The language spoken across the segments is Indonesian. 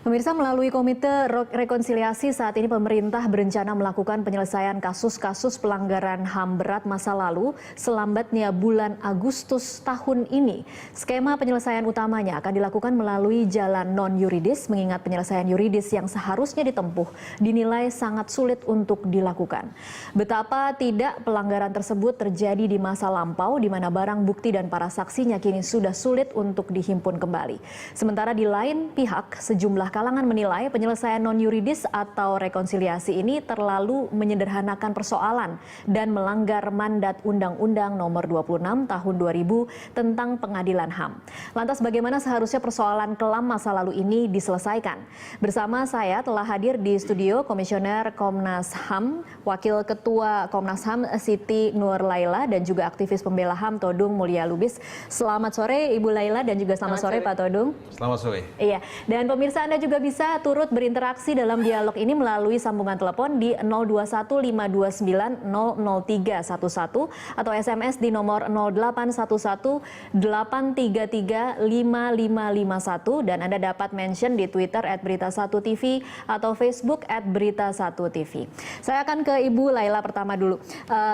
Pemirsa, melalui Komite Rekonsiliasi saat ini pemerintah berencana melakukan penyelesaian kasus-kasus pelanggaran HAM berat masa lalu selambatnya bulan Agustus tahun ini. Skema penyelesaian utamanya akan dilakukan melalui jalan non-yuridis, mengingat penyelesaian yuridis yang seharusnya ditempuh dinilai sangat sulit untuk dilakukan. Betapa tidak pelanggaran tersebut terjadi di masa lampau, di mana barang bukti dan para saksinya kini sudah sulit untuk dihimpun kembali. Sementara di lain pihak, sejumlah kalangan menilai penyelesaian non-yuridis atau rekonsiliasi ini terlalu menyederhanakan persoalan dan melanggar mandat Undang-Undang Nomor 26 Tahun 2000 tentang Pengadilan HAM. Lantas bagaimana seharusnya persoalan kelam masa lalu ini diselesaikan? Bersama saya telah hadir di studio Komisioner Komnas HAM, Wakil Ketua Komnas HAM Siti Nur Laila, dan juga aktivis pembela HAM Todung Mulya Lubis. Selamat sore Ibu Laila dan juga selamat sore Pak Todung. Selamat sore. Iya, dan pemirsa Anda juga bisa turut berinteraksi dalam dialog ini melalui sambungan telepon di 021529000311 atau SMS di nomor 081183355551, dan Anda dapat mention di Twitter @berita1tv atau Facebook @berita1tv. Saya akan ke Ibu Laila pertama dulu.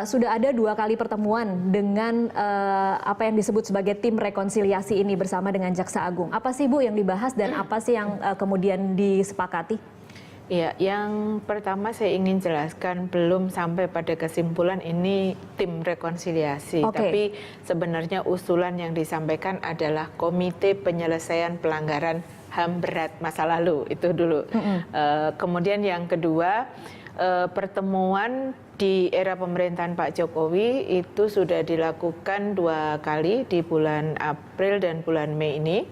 Sudah ada 2 kali pertemuan dengan apa yang disebut sebagai tim rekonsiliasi ini bersama dengan Jaksa Agung. Apa sih Bu yang dibahas dan apa sih yang kemudian disepakati? Ya, yang pertama saya ingin jelaskan, belum sampai pada kesimpulan ini tim rekonsiliasi, tapi sebenarnya usulan yang disampaikan adalah Komite Penyelesaian Pelanggaran HAM Berat Masa Lalu, itu dulu. Kemudian yang kedua, pertemuan di era pemerintahan Pak Jokowi itu sudah dilakukan 2 kali di bulan April dan bulan Mei ini.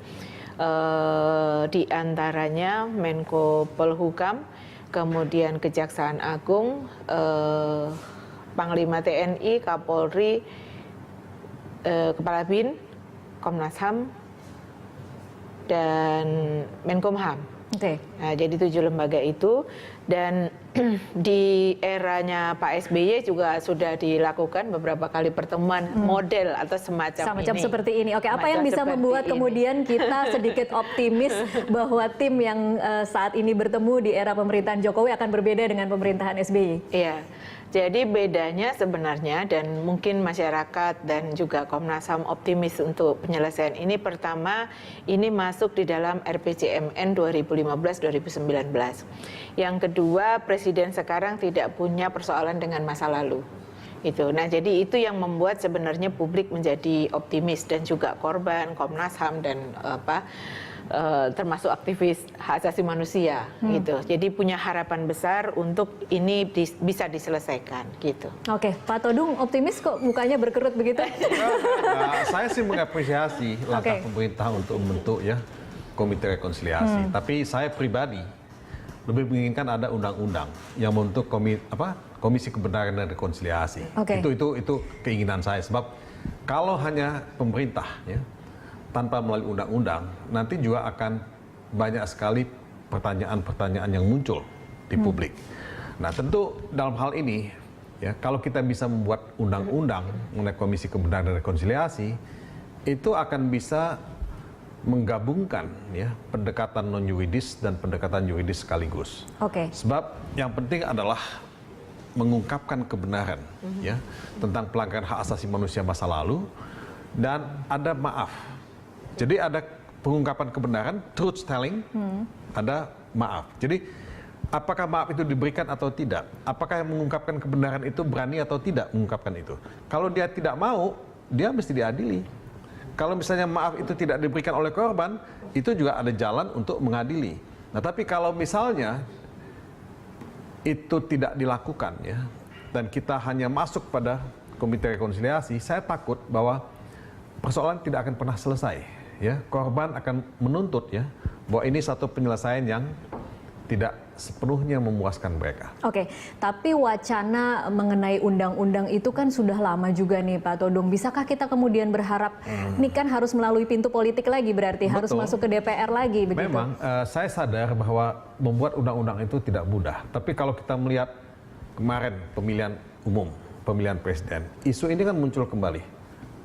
Di antaranya Menko Polhukam, kemudian Kejaksaan Agung, Panglima TNI, Kapolri, Kepala BIN, Komnas HAM, dan Menkumham. Nah, jadi 7 lembaga itu, dan di eranya Pak SBY juga sudah dilakukan beberapa kali pertemuan model atau semacam ini. Seperti ini. Oke, apa yang bisa membuat kemudian kita sedikit optimis bahwa tim yang saat ini bertemu di era pemerintahan Jokowi akan berbeda dengan pemerintahan SBY? Iya. Jadi bedanya sebenarnya, dan mungkin masyarakat dan juga Komnas HAM optimis untuk penyelesaian ini, pertama ini masuk di dalam RPJMN 2015-2019. Yang kedua, Presiden sekarang tidak punya persoalan dengan masa lalu. Nah, jadi itu yang membuat sebenarnya publik menjadi optimis, dan juga korban, Komnas HAM, dan termasuk aktivis hak asasi manusia gitu. Jadi punya harapan besar untuk ini bisa diselesaikan gitu. Oke, Pak Todung optimis kok mukanya berkerut begitu? Saya sih mengapresiasi langkah pemerintah untuk membentuk Komite Rekonsiliasi. Tapi saya pribadi lebih menginginkan ada undang-undang yang membentuk Komisi Kebenaran dan Rekonsiliasi. Itu keinginan saya, sebab kalau hanya pemerintah tanpa melalui undang-undang, nanti juga akan banyak sekali pertanyaan-pertanyaan yang muncul di publik. Nah, tentu dalam hal ini, kalau kita bisa membuat undang-undang mengenai Komisi Kebenaran dan Rekonsiliasi, itu akan bisa menggabungkan pendekatan non-yuridis dan pendekatan yuridis sekaligus. Sebab yang penting adalah mengungkapkan kebenaran tentang pelanggaran hak asasi manusia masa lalu, dan ada maaf. Jadi ada pengungkapan kebenaran, truth telling, ada maaf. Jadi apakah maaf itu diberikan atau tidak? Apakah yang mengungkapkan kebenaran itu berani atau tidak mengungkapkan itu? Kalau dia tidak mau, dia mesti diadili. Kalau misalnya maaf itu tidak diberikan oleh korban, itu juga ada jalan untuk mengadili. Nah, tapi kalau misalnya itu tidak dilakukan dan kita hanya masuk pada Komite Rekonsiliasi, saya takut bahwa persoalan tidak akan pernah selesai. Korban akan menuntut bahwa ini satu penyelesaian yang tidak sepenuhnya memuaskan mereka. Tapi wacana mengenai undang-undang itu kan sudah lama juga nih Pak Todung. Bisakah kita kemudian berharap ini kan harus melalui pintu politik lagi, berarti harus masuk ke DPR lagi begitu? Memang saya sadar bahwa membuat undang-undang itu tidak mudah. Tapi kalau kita melihat kemarin pemilihan umum, pemilihan presiden, isu ini kan muncul kembali.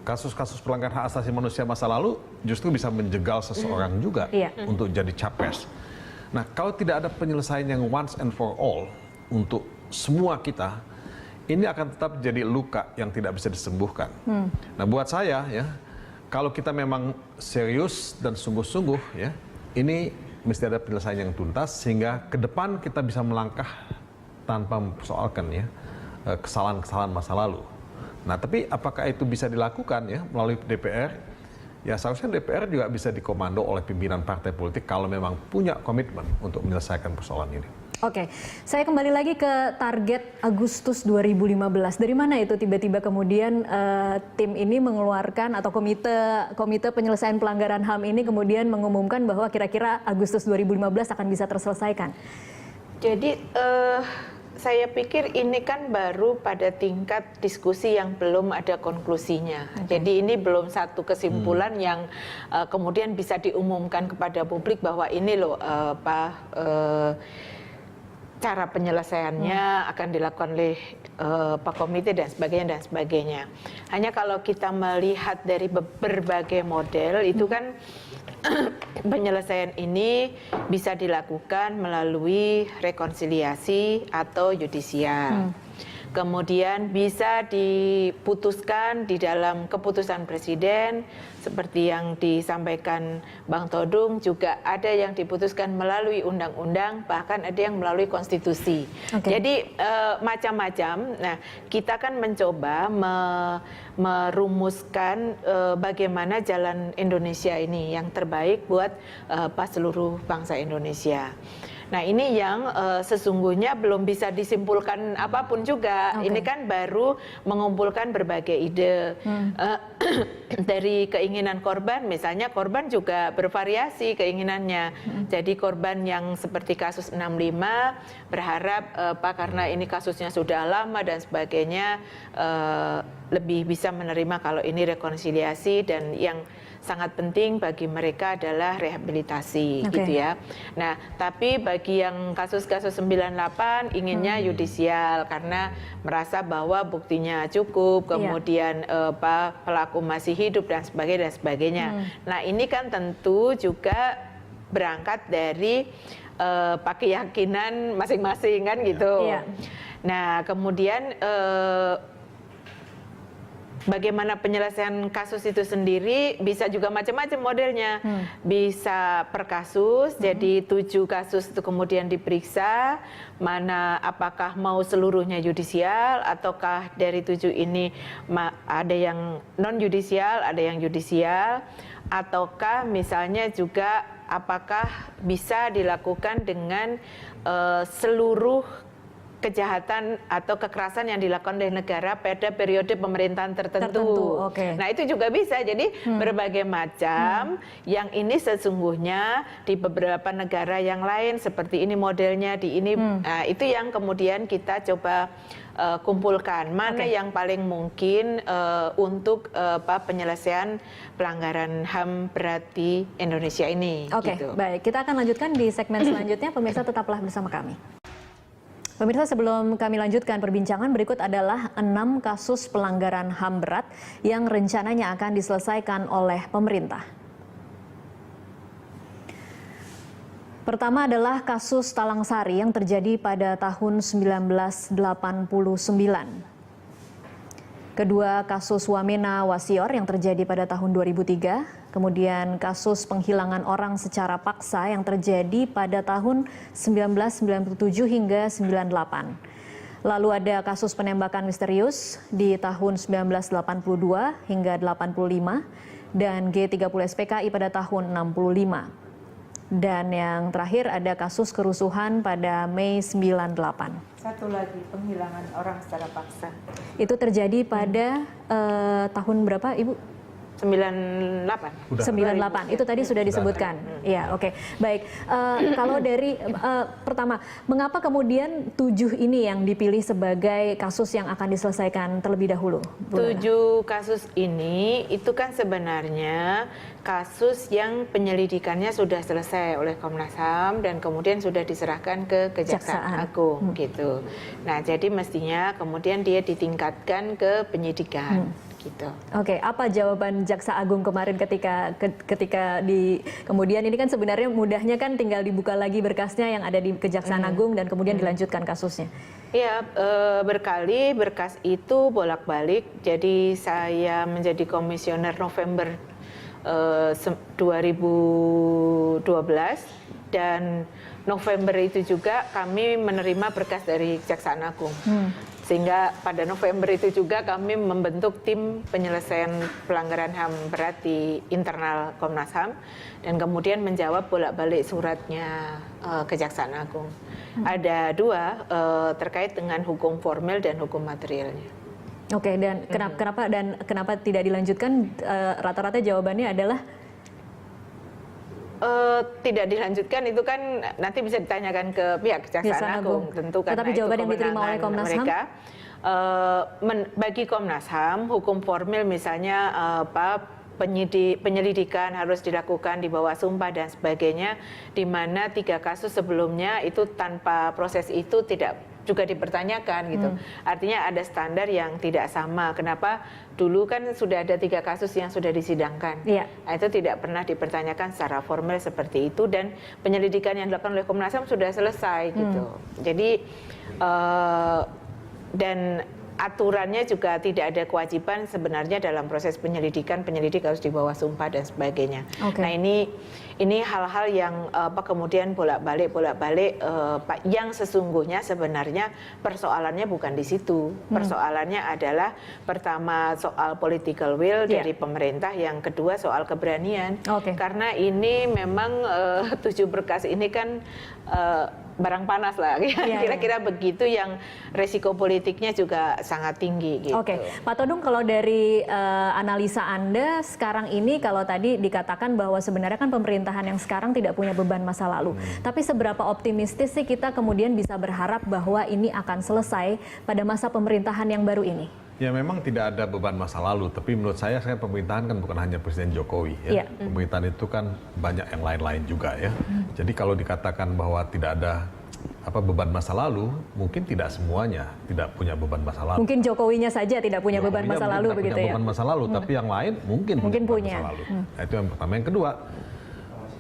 Kasus-kasus pelanggaran hak asasi manusia masa lalu justru bisa menjegal seseorang juga untuk jadi capres. Nah, kalau tidak ada penyelesaian yang once and for all untuk semua kita, ini akan tetap jadi luka yang tidak bisa disembuhkan. Nah, buat saya ya, kalau kita memang serius dan sungguh-sungguh ya, ini mesti ada penyelesaian yang tuntas sehingga ke depan kita bisa melangkah tanpa mempersoalkan ya kesalahan-kesalahan masa lalu. Nah, tapi apakah itu bisa dilakukan ya melalui DPR? Ya seharusnya DPR juga bisa dikomando oleh pimpinan partai politik kalau memang punya komitmen untuk menyelesaikan persoalan ini. Oke, saya kembali lagi ke target Agustus 2015. Dari mana itu tiba-tiba kemudian tim ini mengeluarkan atau komite penyelesaian pelanggaran HAM ini kemudian mengumumkan bahwa kira-kira Agustus 2015 akan bisa terselesaikan? Jadi saya pikir ini kan baru pada tingkat diskusi yang belum ada konklusinya. Jadi ini belum satu kesimpulan yang kemudian bisa diumumkan kepada publik bahwa ini loh cara penyelesaiannya akan dilakukan oleh Pak Komite dan sebagainya. Hanya kalau kita melihat dari berbagai model itu kan penyelesaian ini bisa dilakukan melalui rekonsiliasi atau yudisial. Kemudian bisa diputuskan di dalam keputusan presiden seperti yang disampaikan Bang Todung, juga ada yang diputuskan melalui undang-undang, bahkan ada yang melalui konstitusi. Jadi macam-macam. Nah, kita kan mencoba merumuskan bagaimana jalan Indonesia ini yang terbaik buat seluruh bangsa Indonesia. Nah, ini yang sesungguhnya belum bisa disimpulkan apapun juga. Ini kan baru mengumpulkan berbagai ide dari keinginan korban. Misalnya korban juga bervariasi keinginannya. Jadi korban yang seperti kasus 65 berharap karena ini kasusnya sudah lama dan sebagainya lebih bisa menerima kalau ini rekonsiliasi, dan yang sangat penting bagi mereka adalah rehabilitasi gitu ya. Nah, tapi bagi yang kasus-kasus 98 inginnya yudisial karena merasa bahwa buktinya cukup, kemudian pelaku masih hidup dan sebagainya. Nah, ini kan tentu juga berangkat dari keyakinan masing-masing kan gitu. Nah, kemudian bagaimana penyelesaian kasus itu sendiri bisa juga macam-macam modelnya. Bisa per kasus, jadi 7 kasus itu kemudian diperiksa, mana apakah mau seluruhnya yudisial, ataukah dari 7 ini ada yang non-yudisial, ada yang yudisial, ataukah misalnya juga apakah bisa dilakukan dengan seluruh kejahatan atau kekerasan yang dilakukan oleh negara pada periode pemerintahan tertentu. Nah, itu juga bisa. Jadi berbagai macam yang ini sesungguhnya di beberapa negara yang lain seperti ini modelnya di ini. Nah, itu yang kemudian kita coba kumpulkan mana yang paling mungkin untuk penyelesaian pelanggaran HAM berat di Indonesia ini. Gitu. Baik, kita akan lanjutkan di segmen selanjutnya. Pemirsa tetaplah bersama kami. Pemirsa, sebelum kami lanjutkan perbincangan, berikut adalah 6 kasus pelanggaran HAM berat yang rencananya akan diselesaikan oleh pemerintah. Pertama adalah kasus Talang Sari yang terjadi pada tahun 1989. Kedua, kasus Wamena Wasior yang terjadi pada tahun 2003. Kemudian kasus penghilangan orang secara paksa yang terjadi pada tahun 1997 hingga 98. Lalu ada kasus penembakan misterius di tahun 1982 hingga 85 dan G30 SPKI pada tahun 65. Dan yang terakhir ada kasus kerusuhan pada Mei 98. Satu lagi, penghilangan orang secara paksa. Itu terjadi pada tahun berapa, Ibu? 98. 98, itu tadi sudah disebutkan. Iya, oke. Baik, kalau dari pertama, mengapa kemudian 7 ini yang dipilih sebagai kasus yang akan diselesaikan terlebih dahulu? 7 kasus ini itu kan sebenarnya kasus yang penyelidikannya sudah selesai oleh Komnas HAM dan kemudian sudah diserahkan ke Kejaksaan Agung gitu. Nah, jadi mestinya kemudian dia ditingkatkan ke penyidikan. gitu. Oke, apa jawaban Jaksa Agung kemarin ketika kemudian ini kan sebenarnya mudahnya kan tinggal dibuka lagi berkasnya yang ada di Kejaksaan Agung dan kemudian dilanjutkan kasusnya. Ya, berkali berkas itu bolak-balik. Jadi saya menjadi komisioner November 2012 dan November itu juga kami menerima berkas dari Kejaksaan Agung. Sehingga pada November itu juga kami membentuk tim penyelesaian pelanggaran HAM berat di internal Komnas HAM dan kemudian menjawab bolak-balik suratnya Kejaksaan Agung. Ada dua terkait dengan hukum formil dan hukum materialnya. Oke, dan kenapa tidak dilanjutkan? Rata-rata jawabannya adalah tidak dilanjutkan itu kan nanti bisa ditanyakan ke pihak Kejaksaan Agung tentu kan. Tetapi jawaban yang diterima oleh Komnas HAM? Bagi Komnas HAM hukum formil misalnya penyelidikan harus dilakukan di bawah sumpah dan sebagainya, di mana 3 kasus sebelumnya itu tanpa proses itu tidak juga dipertanyakan gitu. Artinya ada standar yang tidak sama. Kenapa? Dulu kan sudah ada 3 kasus yang sudah disidangkan. Nah, itu tidak pernah dipertanyakan secara formal seperti itu dan penyelidikan yang dilakukan oleh Komnas HAM sudah selesai gitu. Jadi dan aturannya juga tidak ada kewajiban sebenarnya dalam proses penyelidikan, penyelidik harus di bawah sumpah dan sebagainya. Nah ini hal-hal yang kemudian bolak-balik yang sesungguhnya sebenarnya persoalannya bukan di situ. Persoalannya adalah pertama soal political will dari pemerintah, yang kedua soal keberanian. Karena ini memang 7 berkas ini kan barang panas lah, kira-kira begitu, yang resiko politiknya juga sangat tinggi gitu. Pak Todung, kalau dari analisa Anda sekarang ini, kalau tadi dikatakan bahwa sebenarnya kan pemerintahan yang sekarang tidak punya beban masa lalu, tapi seberapa optimistis sih kita kemudian bisa berharap bahwa ini akan selesai pada masa pemerintahan yang baru ini? Ya memang tidak ada beban masa lalu, tapi menurut saya pemerintahan kan bukan hanya Presiden Jokowi ya. Pemerintahan itu kan banyak yang lain-lain juga ya. Jadi kalau dikatakan bahwa tidak ada beban masa lalu, mungkin tidak semuanya tidak punya beban masa lalu. Mungkin Jokowinya saja tidak punya beban masa lalu begitu ya. Beban masa lalu, tapi yang lain mungkin punya masa lalu. Nah, itu yang pertama. Yang kedua,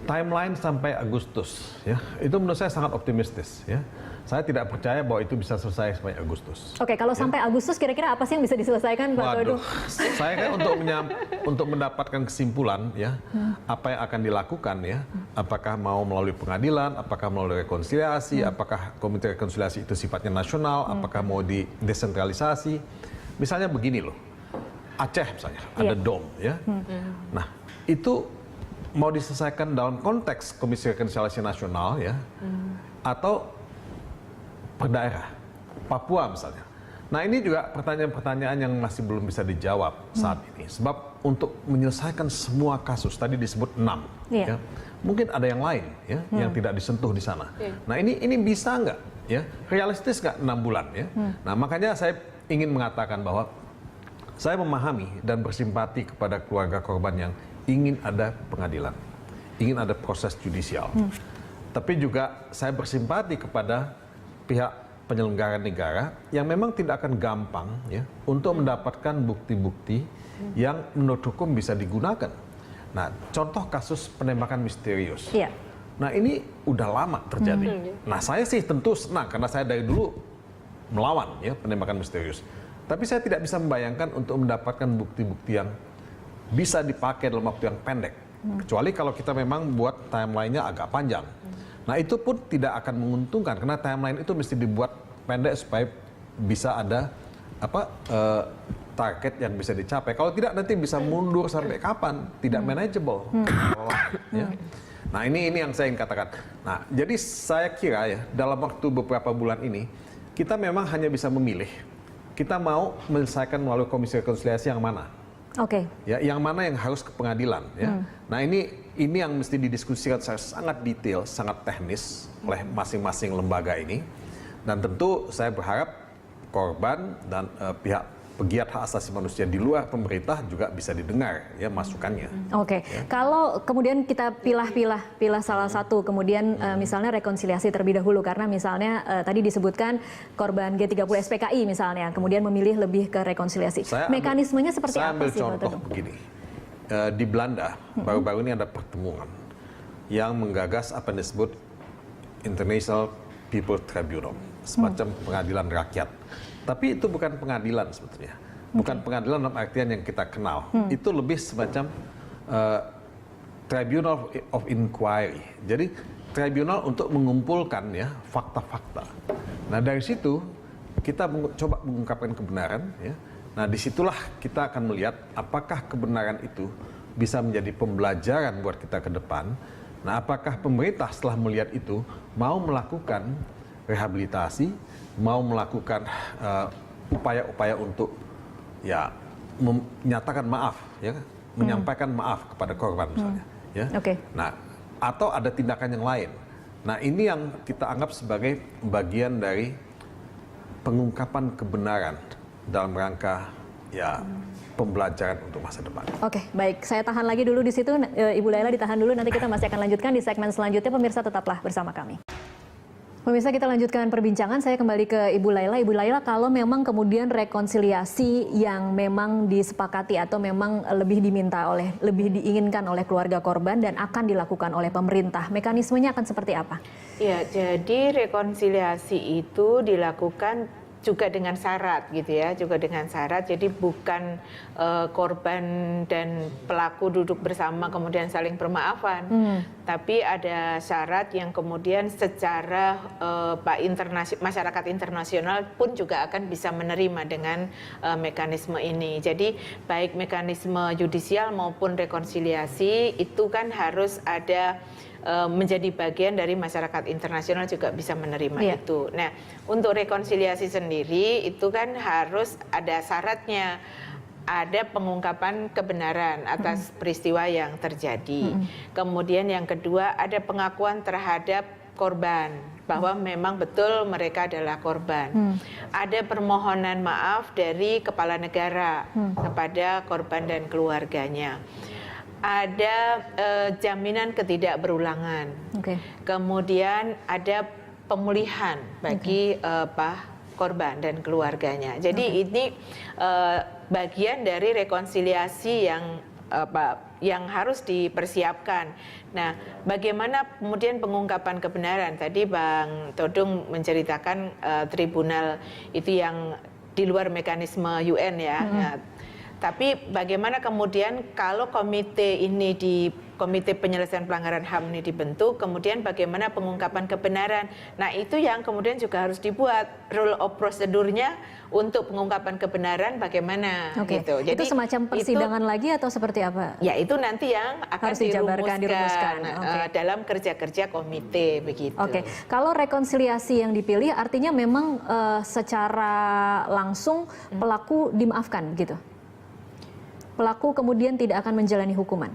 timeline sampai Agustus ya. Itu menurut saya sangat optimistis ya. Saya tidak percaya bahwa itu bisa selesai sampai Agustus. Kalau sampai Agustus kira-kira apa sih yang bisa diselesaikan, Pak Todung? Saya kan untuk mendapatkan kesimpulan ya, apa yang akan dilakukan ya, apakah mau melalui pengadilan, apakah melalui rekonsiliasi, apakah komite rekonsiliasi itu sifatnya nasional, apakah mau didesentralisasi. Misalnya begini loh, Aceh misalnya ada DOM ya. Nah, itu mau diselesaikan dalam konteks Komisi Rekonsiliasi Nasional ya, atau per daerah, Papua misalnya. Nah ini juga pertanyaan-pertanyaan yang masih belum bisa dijawab saat ini. Sebab untuk menyelesaikan semua kasus, tadi disebut 6, ya, mungkin ada yang lain ya, yang tidak disentuh di sana. Nah ini bisa nggak? Ya, realistis nggak 6 bulan? Ya? Nah makanya saya ingin mengatakan bahwa saya memahami dan bersimpati kepada keluarga korban yang ingin ada pengadilan, ingin ada proses judicial. Tapi juga saya bersimpati kepada pihak penyelenggara negara yang memang tidak akan gampang ya untuk mendapatkan bukti-bukti yang menurut hukum bisa digunakan. Nah, contoh kasus penembakan misterius. Nah, ini udah lama terjadi. Nah, saya sih tentu senang karena saya dari dulu melawan ya penembakan misterius. Tapi saya tidak bisa membayangkan untuk mendapatkan bukti-bukti yang bisa dipakai dalam waktu yang pendek. Kecuali kalau kita memang buat timeline-nya agak panjang. Nah itu pun tidak akan menguntungkan karena timeline itu mesti dibuat pendek supaya bisa ada target yang bisa dicapai. Kalau tidak nanti bisa mundur sampai kapan? Tidak manageable. Ya. Nah ini yang saya ingin katakan. Nah jadi saya kira ya dalam waktu beberapa bulan ini kita memang hanya bisa memilih. Kita mau menyelesaikan melalui Komisi Rekonsiliasi yang mana? Ya, yang mana yang harus ke pengadilan ya. Nah ini yang mesti didiskusikan secara sangat detail, sangat teknis oleh masing-masing lembaga ini. Dan tentu saya berharap korban dan pihak pegiat hak asasi manusia di luar pemerintah juga bisa didengar ya masukannya. Oke, kalau kemudian kita pilah salah satu, kemudian misalnya rekonsiliasi terlebih dahulu, karena misalnya tadi disebutkan korban G30 SPKI misalnya, kemudian memilih lebih ke rekonsiliasi. Mekanismenya seperti apa sih? Saya ambil contoh begini, di Belanda baru-baru ini ada pertemuan yang menggagas apa yang disebut International People Tribunal, semacam pengadilan rakyat. Tapi itu bukan pengadilan sebetulnya. Bukan pengadilan dalam artian yang kita kenal. Itu lebih semacam Tribunal of Inquiry. Jadi tribunal untuk mengumpulkan ya fakta-fakta. Nah dari situ kita coba mengungkapkan kebenaran. Ya. Nah disitulah kita akan melihat apakah kebenaran itu bisa menjadi pembelajaran buat kita ke depan. Nah apakah pemerintah setelah melihat itu mau melakukan rehabilitasi, mau melakukan upaya-upaya untuk ya menyatakan maaf, ya, menyampaikan maaf kepada korban misalnya, ya. Nah, atau ada tindakan yang lain. Nah, ini yang kita anggap sebagai bagian dari pengungkapan kebenaran dalam rangka ya pembelajaran untuk masa depan. Oke, baik. Saya tahan lagi dulu di situ, Ibu Laila ditahan dulu. Nanti kita masih akan lanjutkan di segmen selanjutnya. Pemirsa tetaplah bersama kami. Pemirsa, kita lanjutkan perbincangan. Saya kembali ke Ibu Laila. Ibu Laila, kalau memang kemudian rekonsiliasi yang memang disepakati atau memang lebih diinginkan oleh keluarga korban dan akan dilakukan oleh pemerintah, mekanismenya akan seperti apa? Ya, jadi rekonsiliasi itu dilakukan juga dengan syarat gitu ya, juga dengan syarat. Jadi bukan korban dan pelaku duduk bersama kemudian saling bermaafan, tapi ada syarat yang kemudian secara masyarakat internasional pun juga akan bisa menerima dengan mekanisme ini. Jadi baik mekanisme yudisial maupun rekonsiliasi itu kan harus ada menjadi bagian dari masyarakat internasional juga bisa menerima itu. Nah, untuk rekonsiliasi sendiri itu kan harus ada syaratnya, ada pengungkapan kebenaran atas peristiwa yang terjadi. Kemudian yang kedua ada pengakuan terhadap korban bahwa memang betul mereka adalah korban. Ada permohonan maaf dari kepala negara kepada korban dan keluarganya. Ada jaminan ketidakberulangan. Kemudian ada pemulihan bagi korban dan keluarganya. Jadi ini bagian dari rekonsiliasi yang harus dipersiapkan. Nah, bagaimana kemudian pengungkapan kebenaran? Tadi Bang Todung menceritakan tribunal itu yang di luar mekanisme UN ya. Nah, tapi bagaimana kemudian kalau komite penyelesaian pelanggaran HAM ini dibentuk, kemudian bagaimana pengungkapan kebenaran? Nah itu yang kemudian juga harus dibuat rule of procedure-nya untuk pengungkapan kebenaran bagaimana gitu. Jadi itu semacam persidangan lagi atau seperti apa? Ya itu nanti yang akan harus dirumuskan. Dalam kerja-kerja komite begitu. Kalau rekonsiliasi yang dipilih artinya memang secara langsung pelaku dimaafkan gitu. Pelaku kemudian tidak akan menjalani hukuman.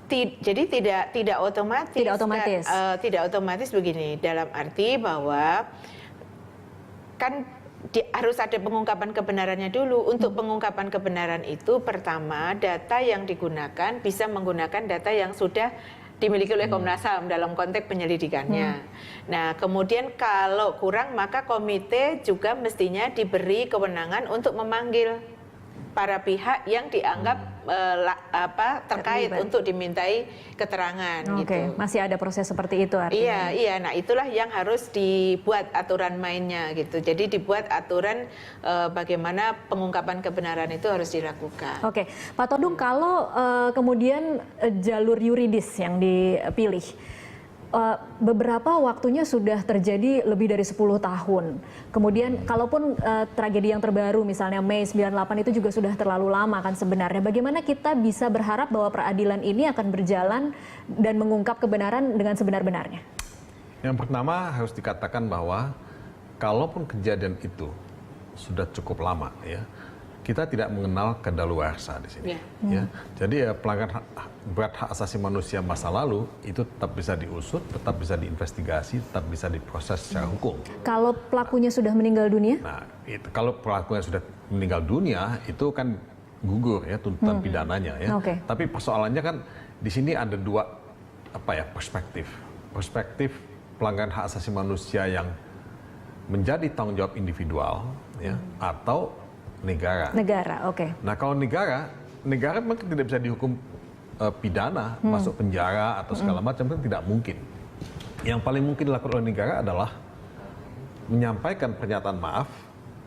Jadi tidak otomatis. Tidak otomatis begini, dalam arti bahwa kan harus ada pengungkapan kebenarannya dulu. Untuk pengungkapan kebenaran itu pertama data yang digunakan bisa menggunakan data yang sudah dimiliki oleh Komnas HAM dalam konteks penyelidikannya. Nah, kemudian kalau kurang maka komite juga mestinya diberi kewenangan untuk memanggil para pihak yang dianggap terkait untuk dimintai keterangan gitu. Masih ada proses seperti itu artinya. Iya. Nah, itulah yang harus dibuat aturan mainnya gitu. Jadi dibuat aturan bagaimana pengungkapan kebenaran itu harus dilakukan. Pak Todung, kalau kemudian jalur yuridis yang dipilih, beberapa waktunya sudah terjadi lebih dari 10 tahun. Kemudian kalaupun tragedi yang terbaru misalnya Mei 98 itu juga sudah terlalu lama kan sebenarnya. Bagaimana kita bisa berharap bahwa peradilan ini akan berjalan dan mengungkap kebenaran dengan sebenar-benarnya? Yang pertama harus dikatakan bahwa kalaupun kejadian itu sudah cukup lama ya, kita tidak mengenal kadaluarsa di sini. Ya. Jadi pelanggaran berat hak asasi manusia masa lalu itu tetap bisa diusut, tetap bisa diinvestigasi, tetap bisa diproses secara hukum. Kalau pelakunya sudah meninggal dunia? Nah, kalau pelakunya sudah meninggal dunia itu kan gugur ya tuntutan pidananya ya. Tapi persoalannya kan di sini ada dua perspektif. Perspektif pelanggaran hak asasi manusia yang menjadi tanggung jawab individual ya atau negara. Nah, kalau negara mungkin tidak bisa dihukum pidana, masuk penjara atau segala macam, kan tidak mungkin. Yang paling mungkin dilakukan oleh negara adalah menyampaikan pernyataan maaf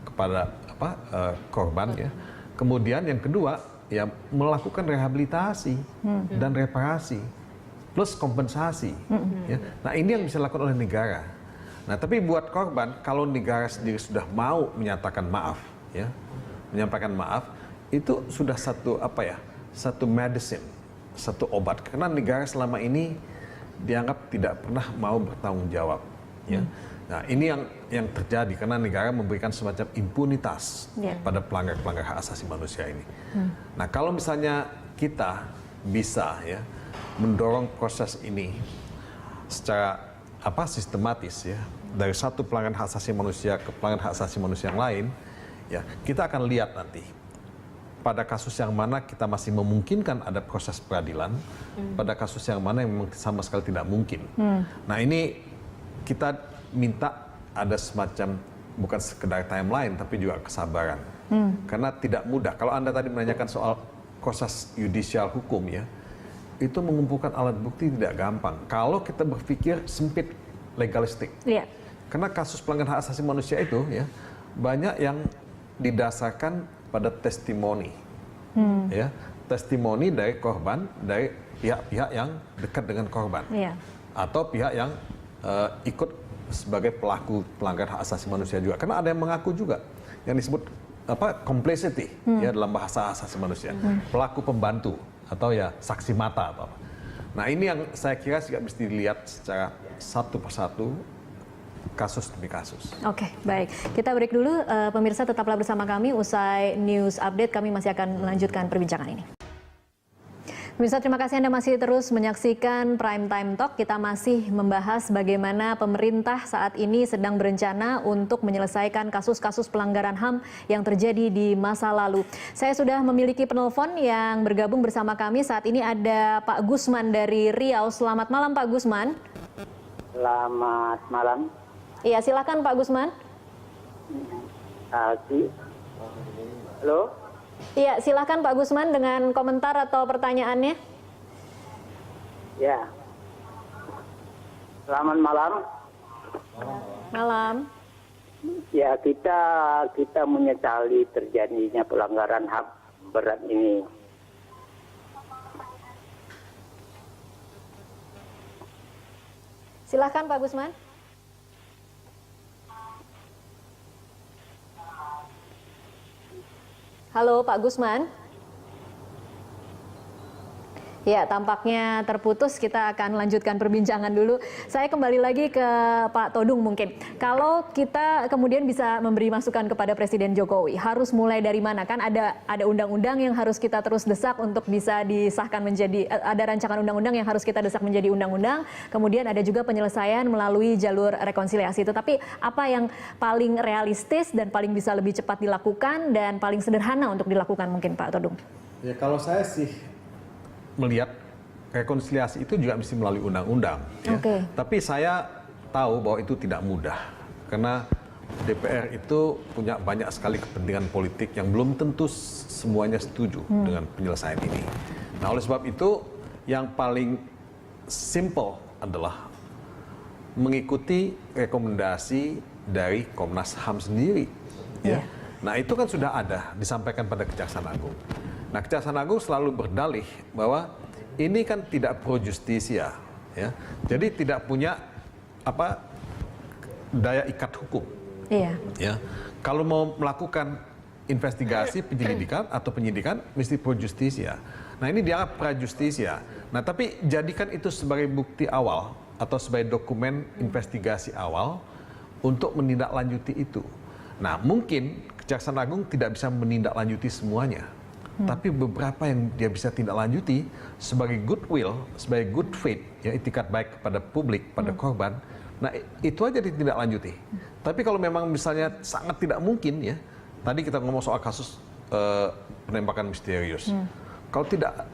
kepada korban ya. Kemudian yang kedua ya melakukan rehabilitasi dan reparasi plus kompensasi. Ya. Nah, ini yang bisa dilakukan oleh negara. Nah, tapi buat korban kalau negara sendiri sudah mau menyatakan maaf ya, menyampaikan maaf, itu sudah satu medicine, satu obat. Karena negara selama ini dianggap tidak pernah mau bertanggung jawab. Ya. Nah, ini yang terjadi karena negara memberikan semacam impunitas pada pelanggar-pelanggar hak asasi manusia ini. Nah, kalau misalnya kita bisa ya mendorong proses ini secara sistematis ya, dari satu pelanggaran hak asasi manusia ke pelanggaran hak asasi manusia yang lain, ya, kita akan lihat nanti pada kasus yang mana kita masih memungkinkan ada proses peradilan, pada kasus yang mana yang memang sama sekali tidak mungkin. Nah, ini kita minta ada semacam bukan sekedar timeline tapi juga kesabaran. Karena tidak mudah. Kalau Anda tadi menanyakan soal proses yudisial hukum ya, itu mengumpulkan alat bukti tidak gampang. Kalau kita berpikir sempit legalistik. Karena kasus pelanggaran hak asasi manusia itu ya banyak yang didasarkan pada testimoni, ya, testimoni dari korban, dari pihak-pihak yang dekat dengan korban, atau pihak yang ikut sebagai pelaku pelanggaran hak asasi manusia juga. Karena ada yang mengaku juga, yang disebut complicity, ya dalam bahasa asasi manusia, pelaku pembantu atau ya saksi mata atau apa. Nah, ini yang saya kira juga mesti dilihat secara satu persatu, kasus demi kasus. Oke, baik. Kita break dulu. Pemirsa tetaplah bersama kami. Usai news update, kami masih akan melanjutkan perbincangan ini. Pemirsa, terima kasih Anda masih terus menyaksikan Prime Time Talk. Kita masih membahas bagaimana pemerintah saat ini sedang berencana untuk menyelesaikan kasus-kasus pelanggaran HAM yang terjadi di masa lalu. Saya sudah memiliki penelpon yang bergabung bersama kami. Saat ini ada Pak Gusman dari Riau. Selamat malam Pak Gusman. Selamat malam. Iya, silakan Pak Gusman. Halo. Iya, silakan Pak Gusman dengan komentar atau pertanyaannya. Ya. Selamat malam. Malam. Ya, kita menyesali terjadinya pelanggaran HAM berat ini. Silakan Pak Gusman. Halo Pak Gusman. Ya, tampaknya terputus. Kita akan lanjutkan perbincangan dulu. Saya kembali lagi ke Pak Todung mungkin. Kalau kita kemudian bisa memberi masukan kepada Presiden Jokowi, harus mulai dari mana? Kan ada undang-undang yang harus kita terus desak untuk bisa disahkan menjadi, ada rancangan undang-undang yang harus kita desak menjadi undang-undang. Kemudian ada juga penyelesaian melalui jalur rekonsiliasi. Tetapi apa yang paling realistis dan paling bisa lebih cepat dilakukan dan paling sederhana untuk dilakukan mungkin Pak Todung? Ya, kalau saya sih melihat rekonsiliasi itu juga mesti melalui undang-undang. Ya. Tapi saya tahu bahwa itu tidak mudah. Karena DPR itu punya banyak sekali kepentingan politik yang belum tentu semuanya setuju dengan penyelesaian ini. Nah, oleh sebab itu yang paling simple adalah mengikuti rekomendasi dari Komnas HAM sendiri. Ya. Nah, itu kan sudah ada disampaikan pada Kejaksaan Agung. Nah, Kejaksaan Agung selalu berdalih bahwa ini kan tidak pro justisia, ya. Jadi tidak punya daya ikat hukum. Ya. Kalau mau melakukan investigasi, penyelidikan atau penyidikan mesti pro justisia. Nah, ini dianggap pra justisia. Nah, tapi jadikan itu sebagai bukti awal atau sebagai dokumen investigasi awal untuk menindaklanjuti itu. Nah, mungkin Kejaksaan Agung tidak bisa menindaklanjuti semuanya, tapi beberapa yang dia bisa tindaklanjuti sebagai goodwill, sebagai good faith, ya itikat baik kepada publik, pada korban. Nah itu aja ditindaklanjuti. Tapi kalau memang misalnya sangat tidak mungkin, ya tadi kita ngomong soal kasus penembakan misterius, kalau tidak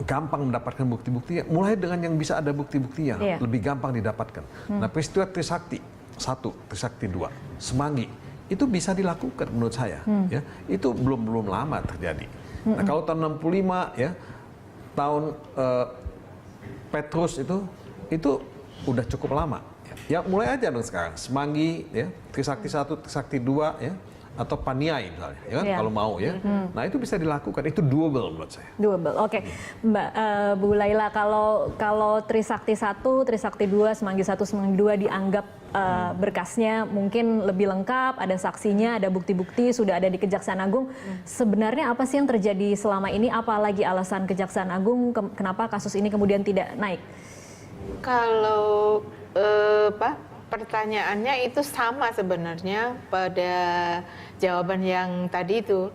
gampang mendapatkan bukti-buktinya, mulai dengan yang bisa ada bukti-buktinya, lebih gampang didapatkan. Nah peristiwa Trisakti 1, Trisakti 2, Semanggi, itu bisa dilakukan menurut saya. Ya, itu belum lama terjadi. Nah kalau tahun 65, ya tahun Petrus itu udah cukup lama. Ya mulai aja dong sekarang, Semanggi, ya Trisakti 1, Trisakti 2, ya, atau Paniai misalnya, ya kan, kalau mau, ya. Nah itu bisa dilakukan, itu doable menurut saya. Doable, oke. Mbak Bu Laila, kalau Trisakti 1, Trisakti 2, Semanggi 1, Semanggi 2 dianggap berkasnya mungkin lebih lengkap, ada saksinya, ada bukti-bukti, sudah ada di Kejaksaan Agung. Sebenarnya apa sih yang terjadi selama ini? Apalagi alasan Kejaksaan Agung kenapa kasus ini kemudian tidak naik? Kalau pertanyaannya itu sama sebenarnya pada jawaban yang tadi itu,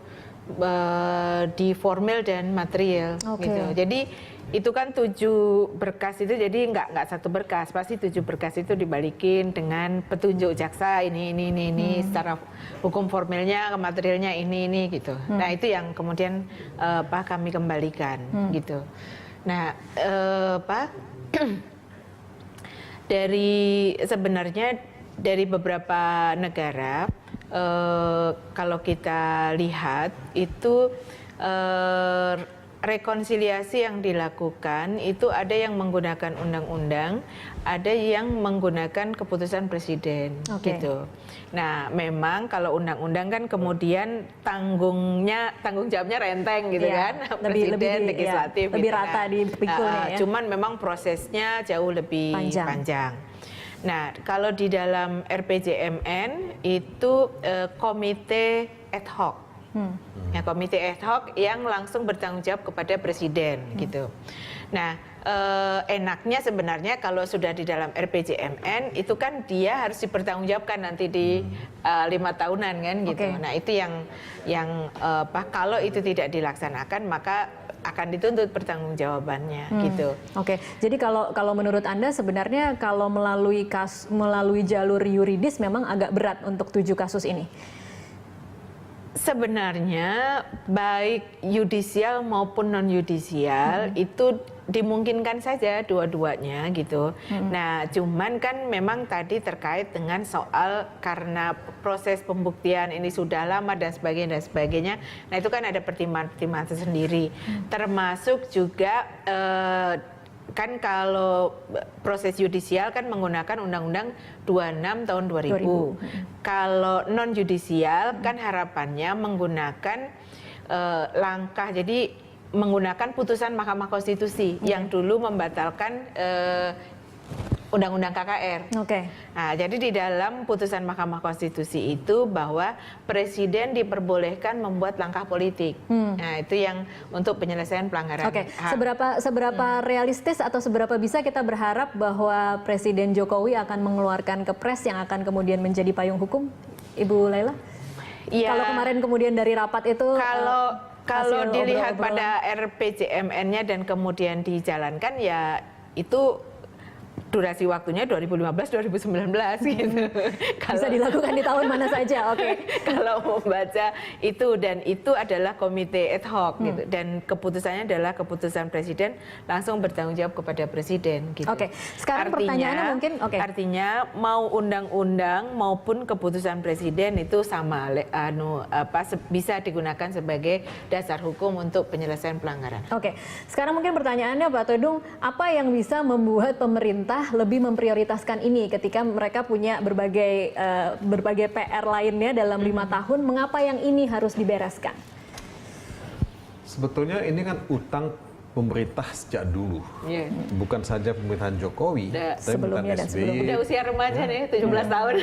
di formil dan material, gitu. Jadi itu kan 7 berkas itu, jadi nggak satu berkas, pasti 7 berkas itu dibalikin dengan petunjuk jaksa ini secara hukum formilnya, materialnya ini gitu. Nah itu yang kemudian kami kembalikan, gitu. Nah sebenarnya dari beberapa negara, kalau kita lihat itu rekonsiliasi yang dilakukan itu ada yang menggunakan undang-undang, ada yang menggunakan keputusan presiden, gitu. Nah, memang kalau undang-undang kan kemudian tanggung jawabnya renteng, gitu kan, presiden, legislatif, lebih gitu, rata dipikulnya, ya. Cuman memang prosesnya jauh lebih panjang. Nah, kalau di dalam RPJMN itu komite ad hoc. Ya, komite ad hoc yang langsung bertanggung jawab kepada presiden, gitu. Nah, enaknya sebenarnya kalau sudah di dalam RPJMN itu kan dia harus dipertanggungjawabkan nanti di 5 tahunan kan, gitu. Nah, itu yang kalau itu tidak dilaksanakan maka akan dituntut pertanggungjawabannya, gitu. Jadi kalau menurut Anda sebenarnya kalau melalui jalur yuridis memang agak berat untuk 7 kasus ini. Sebenarnya baik yudisial maupun non yudisial itu dimungkinkan saja dua-duanya, gitu. Nah, cuman kan memang tadi terkait dengan soal karena proses pembuktian ini sudah lama dan sebagainya. Nah, itu kan ada pertimbangan tersendiri. Termasuk juga kan kalau proses yudisial kan menggunakan Undang-Undang 26 tahun 2000. Kalau non yudisial kan harapannya menggunakan langkah, jadi menggunakan putusan Mahkamah Konstitusi yang dulu membatalkan Undang-Undang KKR. Nah, jadi di dalam putusan Mahkamah Konstitusi itu bahwa presiden diperbolehkan membuat langkah politik. Nah, itu yang untuk penyelesaian pelanggaran HAM. Seberapa realistis atau seberapa bisa kita berharap bahwa Presiden Jokowi akan mengeluarkan kepres yang akan kemudian menjadi payung hukum, Ibu Laila? Ya, kalau kemarin kemudian dari rapat itu kalau dilihat pada RPJMN-nya dan kemudian dijalankan, ya itu durasi waktunya 2015-2019 gitu. Bisa dilakukan di tahun mana saja, Kalau membaca itu, dan itu adalah komite ad hoc gitu, dan keputusannya adalah keputusan presiden langsung bertanggung jawab kepada presiden gitu. Sekarang pertanyaannya mungkin artinya mau undang-undang maupun keputusan presiden itu sama bisa digunakan sebagai dasar hukum untuk penyelesaian pelanggaran. Sekarang mungkin pertanyaannya Pak Todung, apa yang bisa membuat pemerintah lebih memprioritaskan ini ketika mereka punya berbagai PR lainnya dalam 5 tahun, mengapa yang ini harus dibereskan? Sebetulnya ini kan utang pemerintah sejak dulu, bukan saja pemerintahan Jokowi, tapi sebelumnya dan SBY. sebelumnya. Udah usia remaja nih, 17 tahun.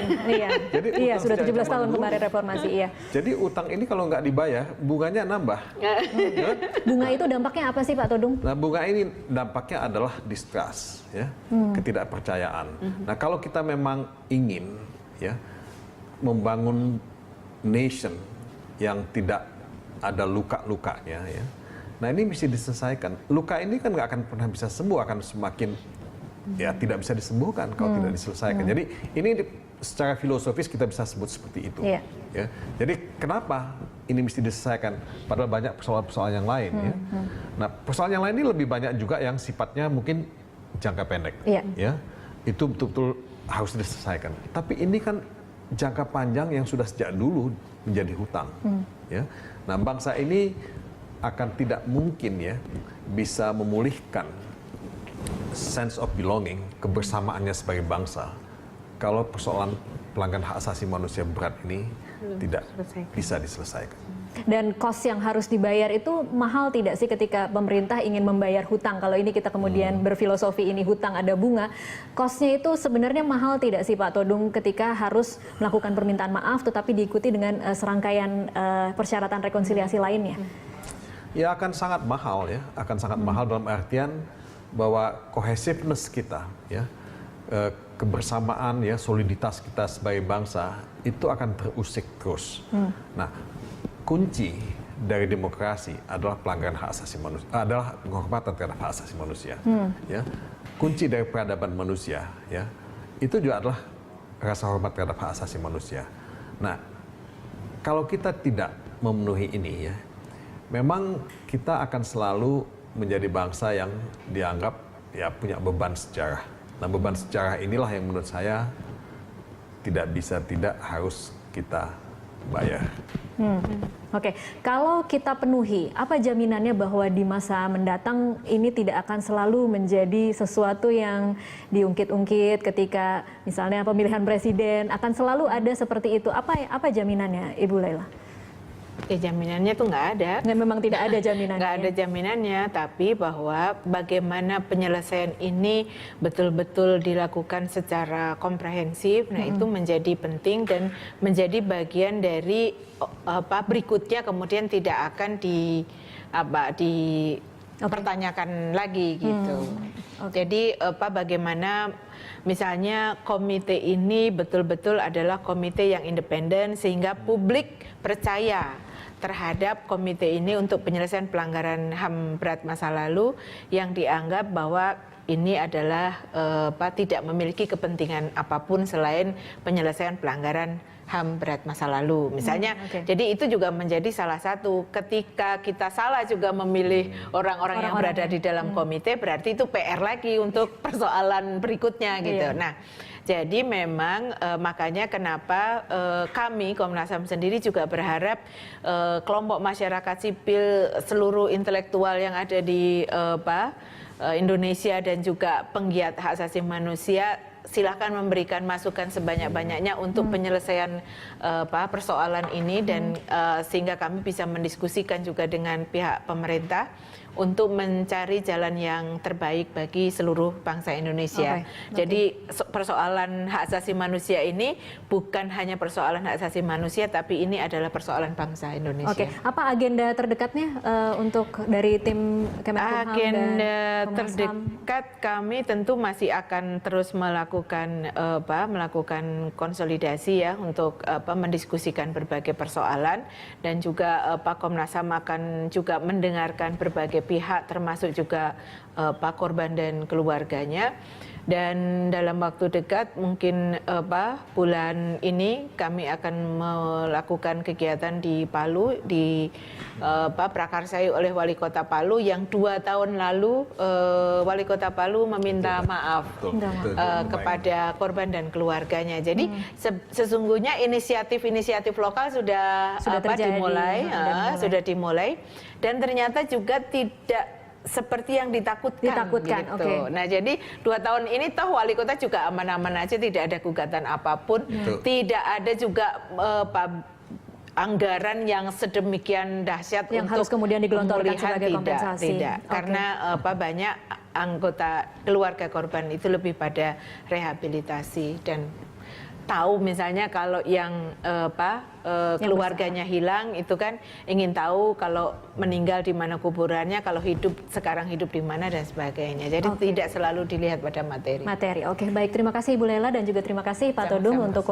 Jadi sudah 17 tahun kemarin reformasi. Jadi utang ini kalau nggak dibayar, bunganya nambah. Bunga itu dampaknya apa sih Pak Todung? Nah, bunga ini dampaknya adalah distrust, ya, ketidakpercayaan. Nah, kalau kita memang ingin, ya, membangun nation, yang tidak ada luka-lukanya ya. Nah ini mesti diselesaikan. Luka ini kan nggak akan pernah bisa sembuh, akan semakin ya tidak bisa disembuhkan kalau tidak diselesaikan. Jadi ini secara filosofis kita bisa sebut seperti itu. Ya. Jadi kenapa ini mesti diselesaikan? Padahal banyak persoalan-persoalan yang lain. Ya. Nah persoalan yang lain ini lebih banyak juga yang sifatnya mungkin jangka pendek. Ya. Itu betul-betul harus diselesaikan. Tapi ini kan jangka panjang yang sudah sejak dulu menjadi hutang. Ya. Nah bangsa ini akan tidak mungkin ya bisa memulihkan sense of belonging, kebersamaannya sebagai bangsa, kalau persoalan pelanggaran hak asasi manusia berat ini tidak bisa diselesaikan. Dan cost yang harus dibayar itu mahal tidak sih ketika pemerintah ingin membayar hutang? Kalau ini kita kemudian berfilosofi ini hutang ada bunga, costnya itu sebenarnya mahal tidak sih Pak Todung ketika harus melakukan permintaan maaf tetapi diikuti dengan serangkaian persyaratan rekonsiliasi lainnya? Ya akan sangat mahal ya, akan sangat mahal dalam artian bahwa cohesiveness kita ya, kebersamaan ya, soliditas kita sebagai bangsa itu akan terusik terus. Nah, kunci dari demokrasi adalah pelanggaran hak asasi manusia, adalah penghormatan terhadap hak asasi manusia. Ya, kunci dari peradaban manusia ya, itu juga adalah rasa hormat terhadap hak asasi manusia. Nah, kalau kita tidak memenuhi ini ya, memang kita akan selalu menjadi bangsa yang dianggap ya punya beban sejarah. Nah beban sejarah inilah yang menurut saya tidak harus kita bayar. Oke, kalau kita penuhi, apa jaminannya bahwa di masa mendatang ini tidak akan selalu menjadi sesuatu yang diungkit-ungkit ketika misalnya pemilihan presiden akan selalu ada seperti itu? Apa jaminannya, Ibu Laila? Ya jaminannya tuh nggak ada. Memang tidak ada jaminannya. Nggak ada jaminannya, tapi bahwa bagaimana penyelesaian ini betul-betul dilakukan secara komprehensif, nah itu menjadi penting dan menjadi bagian dari berikutnya kemudian tidak akan dipertanyakan lagi gitu. Jadi bagaimana misalnya komite ini betul-betul adalah komite yang independen sehingga publik percaya terhadap komite ini untuk penyelesaian pelanggaran HAM berat masa lalu yang dianggap bahwa ini adalah tidak memiliki kepentingan apapun selain penyelesaian pelanggaran HAM berat masa lalu. Misalnya, jadi itu juga menjadi salah satu ketika kita salah juga memilih orang-orang yang berada di dalam komite, berarti itu PR lagi untuk persoalan berikutnya gitu. Nah, jadi memang makanya kenapa kami Komnas HAM sendiri juga berharap kelompok masyarakat sipil, seluruh intelektual yang ada di Indonesia dan juga penggiat hak asasi manusia silakan memberikan masukan sebanyak-banyaknya untuk penyelesaian persoalan ini dan sehingga kami bisa mendiskusikan juga dengan pihak pemerintah untuk mencari jalan yang terbaik bagi seluruh bangsa Indonesia. Jadi persoalan hak asasi manusia ini bukan hanya persoalan hak asasi manusia, tapi ini adalah persoalan bangsa Indonesia. Apa agenda terdekatnya untuk dari tim Kemenkumham? Agenda terdekat kami tentu masih akan terus melakukan konsolidasi ya untuk mendiskusikan berbagai persoalan dan juga Komnas HAM akan juga mendengarkan berbagai pihak termasuk juga korban dan keluarganya. Dan dalam waktu dekat mungkin bulan ini kami akan melakukan kegiatan di Palu prakarsai oleh Wali Kota Palu yang 2 tahun lalu Wali Kota Palu meminta maaf kepada korban dan keluarganya. Jadi sesungguhnya inisiatif lokal sudah dimulai dan ternyata juga tidak seperti yang ditakutkan gitu. Nah jadi 2 tahun ini toh wali kota juga aman-aman aja, tidak ada gugatan apapun, tidak ada juga anggaran yang sedemikian dahsyat yang untuk harus kemudian digelontorkan sebagai kompensasi. Karena banyak anggota keluarga korban itu lebih pada rehabilitasi dan tahu misalnya kalau yang keluarganya hilang itu kan ingin tahu kalau meninggal di mana kuburannya, kalau sekarang hidup di mana dan sebagainya. Jadi tidak selalu dilihat pada materi. Oke, baik, terima kasih Ibu Laila dan juga terima kasih Pak Todung untuk